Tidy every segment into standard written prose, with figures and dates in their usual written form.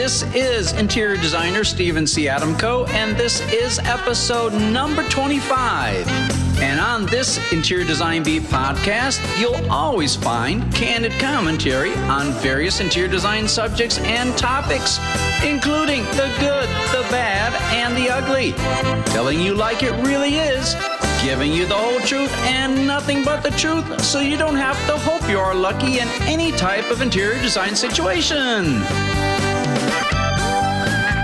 This is interior designer Stephen C. Adamko, and this is episode number 25. And on this Interior Design Beat podcast, you'll always find candid commentary on various interior design subjects and topics, including the good, the bad, and the ugly. Telling you like it really is, giving you the whole truth and nothing but the truth, so you don't have to hope you are lucky in any type of interior design situation.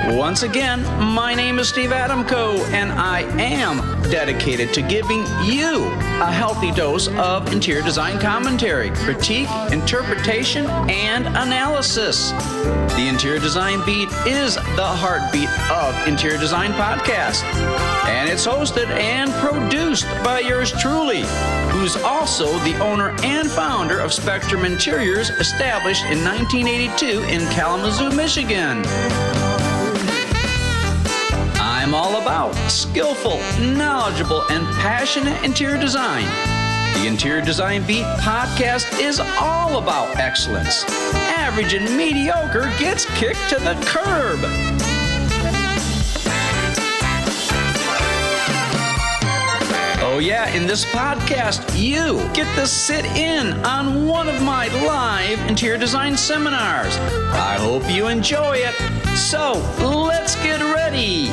Once again, my name is Steve Adamko, and I am dedicated to giving you a healthy dose of interior design commentary, critique, interpretation, and analysis. The Interior Design Beat is the heartbeat of Interior Design Podcast, and it's hosted and produced by yours truly, who's also the owner and founder of Spectrum Interiors, established in 1982 in Kalamazoo, Michigan. I'm all about skillful, knowledgeable, and passionate interior design. The Interior Design Beat podcast is all about excellence. Average and mediocre gets kicked to the curb. Oh yeah, in this podcast, you get to sit in on one of my live interior design seminars. I hope you enjoy it. So, let's get ready.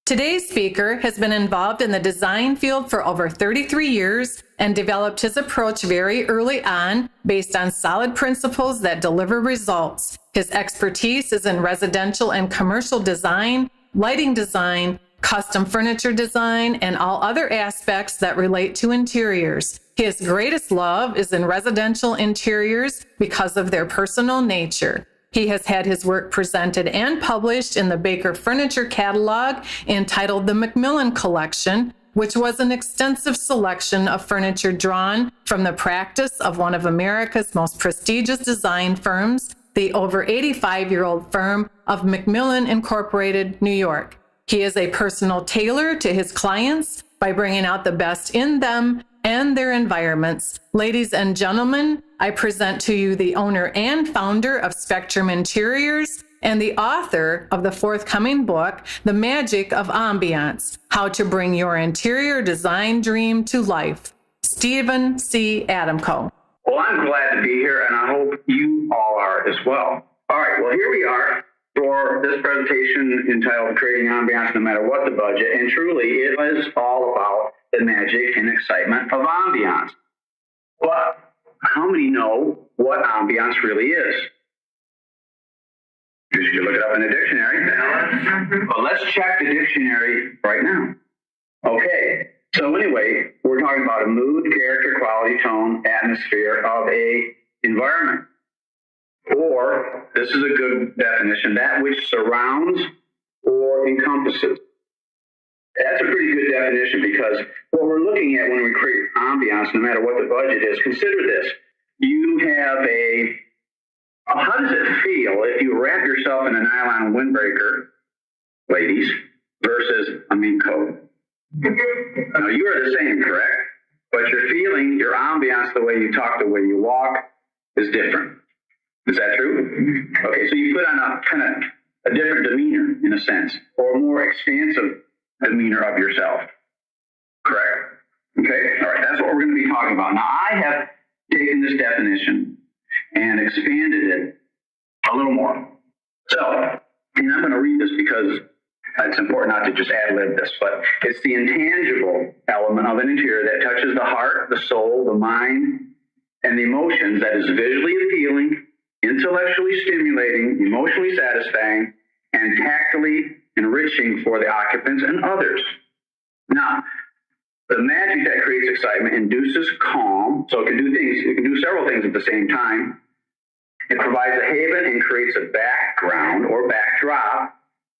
Today's speaker has been involved in the design field for over 33 years and developed his approach very early on based on solid principles that deliver results. His expertise is in residential and commercial design, lighting design, custom furniture design, and all other aspects that relate to interiors. His greatest love is in residential interiors because of their personal nature. He has had his work presented and published in the Baker Furniture Catalog entitled the Macmillan Collection, which was an extensive selection of furniture drawn from the practice of one of America's most prestigious design firms, the over 85-year-old firm of Macmillan Incorporated, New York. He is a personal tailor to his clients by bringing out the best in them and their environments. Ladies and gentlemen, I present to you the owner and founder of Spectrum Interiors and the author of the forthcoming book, The Magic of Ambiance: How to Bring Your Interior Design Dream to Life, Stephen C. Adamko. Well, I'm glad to be here, and I hope you all are as well. All right, well, here we are for this presentation entitled Creating Ambiance No Matter What the Budget, and truly it is all about the magic and excitement of ambiance. But how many know what ambiance really is? You should look it up in the dictionary. Well, let's check the dictionary right now. Okay, so anyway, we're talking about a mood, character, quality, tone, atmosphere of a environment. Or, this is a good definition, that which surrounds or encompasses. That's a pretty good definition, because what we're looking at when we create ambiance, no matter what the budget is, consider this. You have how does it feel if you wrap yourself in a nylon windbreaker, ladies, versus a mink coat? Now, you are the same, correct? But your feeling, your ambiance, the way you talk, the way you walk, is different. Is that true? Okay, so you put on a kind of a different demeanor, in a sense, or a more expansive demeanor of yourself. Correct? Okay? All right, that's what we're going to be talking about. Now, I have taken this definition and expanded it a little more. So, and I'm going to read this because it's important not to just ad-lib this, but it's the intangible element of an interior that touches the heart, the soul, the mind, and the emotions, that is visually appealing, intellectually stimulating, emotionally satisfying, and tactily enriching for the occupants and others. Now, the magic that creates excitement induces calm, so it can do several things at the same time. It provides a haven and creates a background or backdrop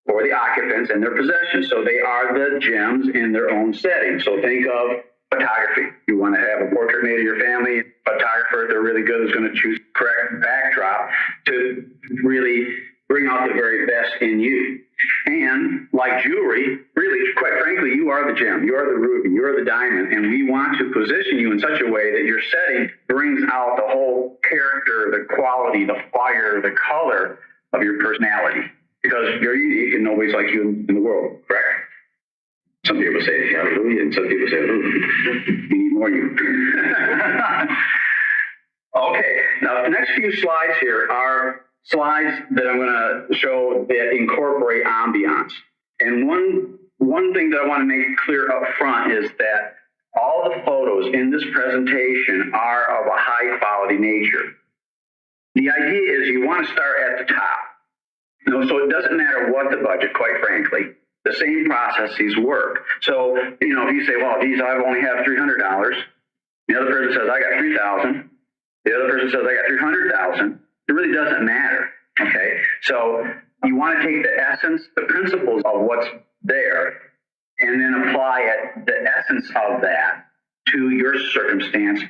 for the occupants and their possessions. So they are the gems in their own setting. So think of photography. You want to have a portrait made of your family, photographer, if they're really good, is going to choose correct backdrop to really bring out the very best in you. And like jewelry, really, quite frankly, you are the gem, you are the ruby, you are the diamond, and we want to position you in such a way that your setting brings out the whole character, the quality, the fire, the color of your personality. Because you're unique and nobody's like you in the world, correct? Some people say, yeah, really, and some people say, you need more you. Okay, now the next few slides here are slides that I'm going to show that incorporate ambiance. And one thing that I want to make clear up front is that all the photos in this presentation are of a high quality nature. The idea is you want to start at the top. So it doesn't matter what the budget, quite frankly. The same processes work. So, if you say, well, geez, I only have $300. The other person says, I got $3,000. The other person says, I got $300,000. It really doesn't matter, okay? So you want to take the essence, the principles of what's there, and then apply the essence of that to your circumstance,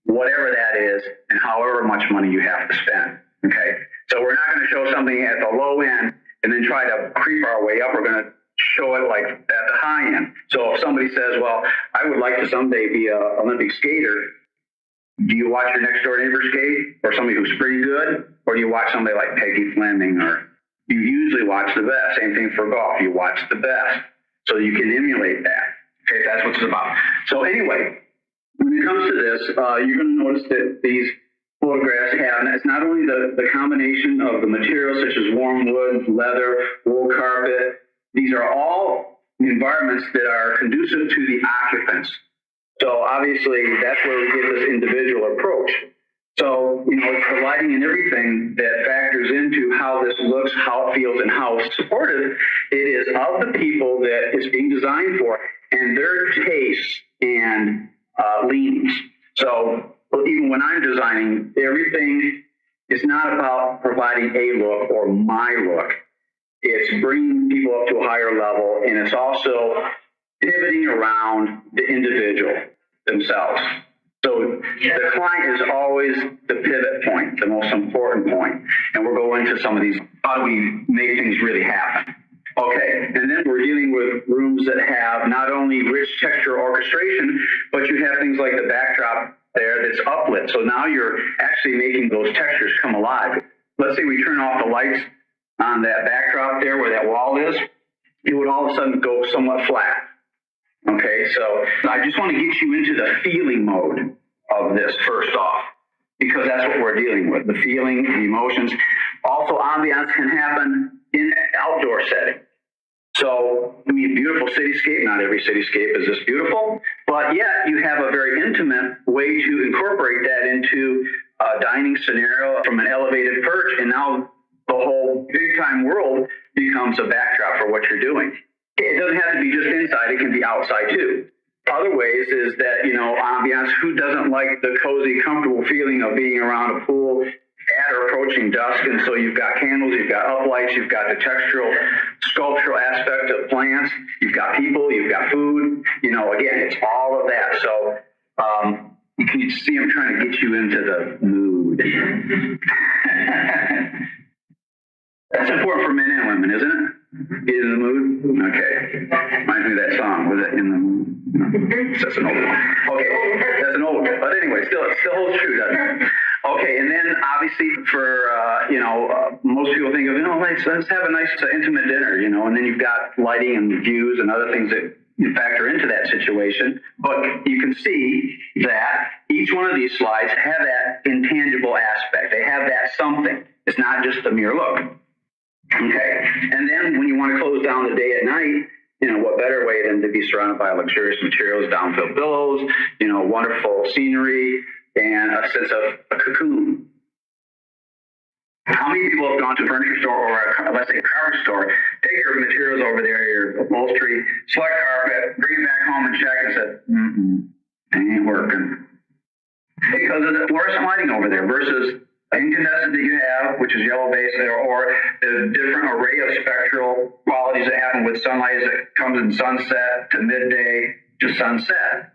whatever that is, and however much money you have to spend, okay? So we're not going to show something at the low end and then try to creep our way up. We're going to show it like at the high end. So if somebody says, well, I would like to someday be an Olympic skater, do you watch your next door neighbor skate, or somebody who's pretty good, or do you watch somebody like Peggy Fleming? Or you usually watch the best. Same thing for golf. You watch the best so you can emulate that. Okay, that's what it's about. So anyway, when it comes to this, you're going to notice that these photographs have, it's not only the combination of the materials such as warm wood, leather, wool carpet. These are all environments that are conducive to the occupants. So obviously that's where we get this individual approach. So, it's the lighting and everything that factors into how this looks, how it feels, and how supportive it is of the people that it's being designed for and their tastes and leanings. So even when I'm designing, everything is not about providing a look or my look. It's bringing people up to a higher level, and it's also pivoting around the individual themselves. So the client is always the pivot point, the most important point. And we'll go into some of these. How do we make things really happen? Okay, and then we're dealing with rooms that have not only rich texture orchestration, but you have things like the backdrop there that's uplit. So now you're actually making those textures come alive. Let's say we turn off the lights on that backdrop there where that wall is, it would all of a sudden go somewhat flat. Okay, so I just want to get you into the feeling mode of this first off, because that's what we're dealing with, the feeling, the emotions. Also, ambiance can happen in an outdoor setting. So, I mean, beautiful cityscape, not every cityscape is this beautiful, but yet you have a very intimate way to incorporate that into a dining scenario from an elevated perch, and now the whole big-time world becomes a backdrop for what you're doing. It doesn't have to be just inside, it can be outside too. Other ways is that, ambiance, who doesn't like the cozy, comfortable feeling of being around a pool at or approaching dusk? And so you've got candles, you've got uplights, you've got the textural, sculptural aspect of plants, you've got people, you've got food, again, it's all of that. So you can see I'm trying to get you into the mood. That's important for men and women, isn't it? Get in the mood? Okay. Reminds me of that song. Was it In the Mood? No. That's an old one. Okay. That's an old one. But anyway, still holds true, doesn't it? Okay. And then obviously for, most people think of, let's have a nice intimate dinner, and then you've got lighting and views and other things that factor into that situation. But you can see that each one of these slides have that intangible aspect. They have that something. It's not just a mere look. Okay, and then when you want to close down the day at night, what better way than to be surrounded by luxurious materials, down-filled pillows, wonderful scenery, and a sense of a cocoon. How many people have gone to a furniture store or let's say a carpet store, take your materials over there, your upholstery, select carpet, bring it back home and check and said, ain't working. Because of the fluorescent lighting over there versus incandescent that you have, which is yellow base, or the different array of spectral qualities that happen with sunlight as it comes in sunset to midday to sunset.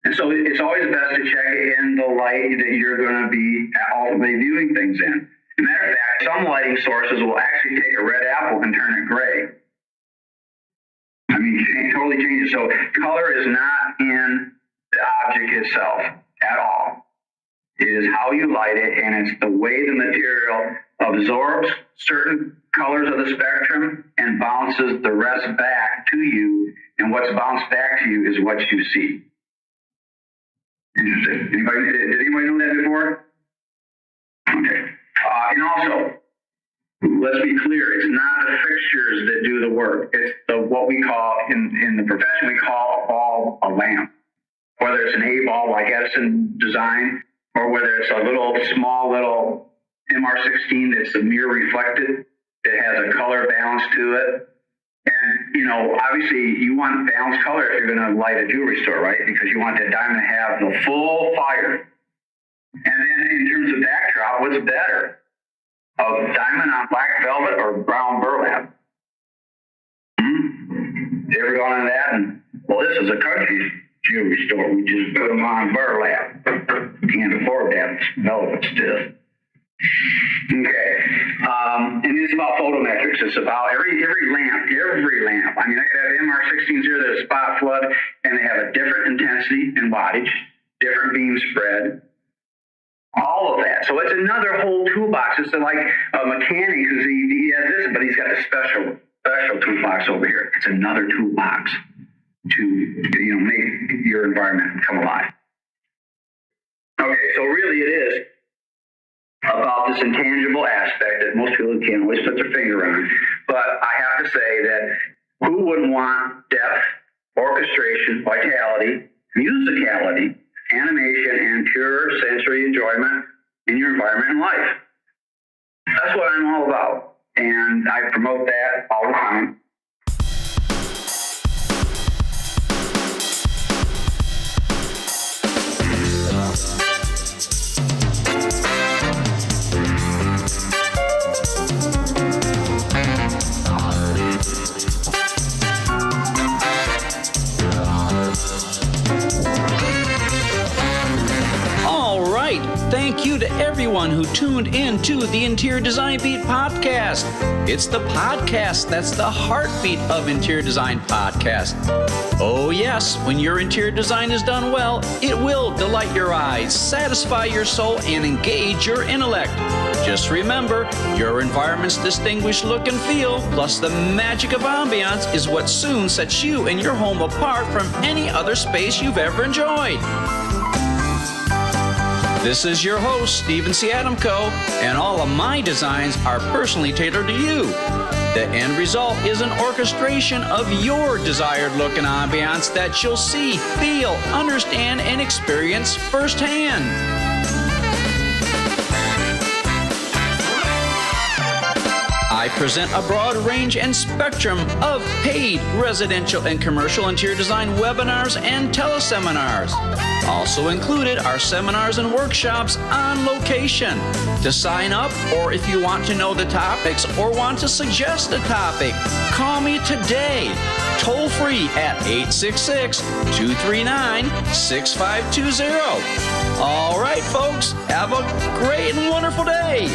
And so it's always best to check it in the light that you're going to be ultimately viewing things in. As a matter of fact, some lighting sources will actually take a red apple and turn it gray. I mean, totally change it. So color is not in the object itself at all. It is how you light it, and it's the way the material absorbs certain colors of the spectrum and bounces the rest back to you. And what's bounced back to you is what you see. Interesting. Did anybody know that before? Okay. And also, let's be clear, it's not the fixtures that do the work. It's what we call, in the profession, we call a bulb a lamp. Whether it's an A bulb like Edison design, or whether it's a small little MR16 that's a mirror reflected, that has a color balance to it. And, obviously you want balanced color if you're going to light a jewelry store, right? Because you want that diamond to have the full fire. And then in terms of backdrop, what's better? A diamond on black velvet or brown burlap? You ever gone into that? And, well, this is a country jewelry store. We just put them on burlap. Can't afford that velvet stiff. Okay. And it's about photometrics. It's about every lamp. I mean, I could have MR16s here that are spot flood, and they have a different intensity and wattage, different beam spread, all of that. So it's another whole toolbox. It's like a mechanic, because he has this, but he's got a special toolbox over here. It's another toolbox to make your environment come alive. Okay, so really it is about this intangible aspect that most people can't always put their finger on. But I have to say that who wouldn't want depth, orchestration, vitality, musicality, animation, and pure sensory enjoyment in your environment and life? That's what I'm all about. And I promote that all the time. Thank you to everyone who tuned in to the Interior Design Beat podcast. It's the podcast that's the heartbeat of Interior Design podcast. Oh yes, when your interior design is done well, it will delight your eyes, satisfy your soul, and engage your intellect. Just remember, your environment's distinguished look and feel, plus the magic of ambiance, is what soon sets you and your home apart from any other space you've ever enjoyed. This is your host, Stephen C. Adamko, and all of my designs are personally tailored to you. The end result is an orchestration of your desired look and ambiance that you'll see, feel, understand, and experience firsthand. I present a broad range and spectrum of paid residential and commercial interior design webinars and teleseminars. Also included are seminars and workshops on location. To sign up, or if you want to know the topics or want to suggest a topic, call me today. Toll free at 866-239-6520. All right, folks, have a great and wonderful day.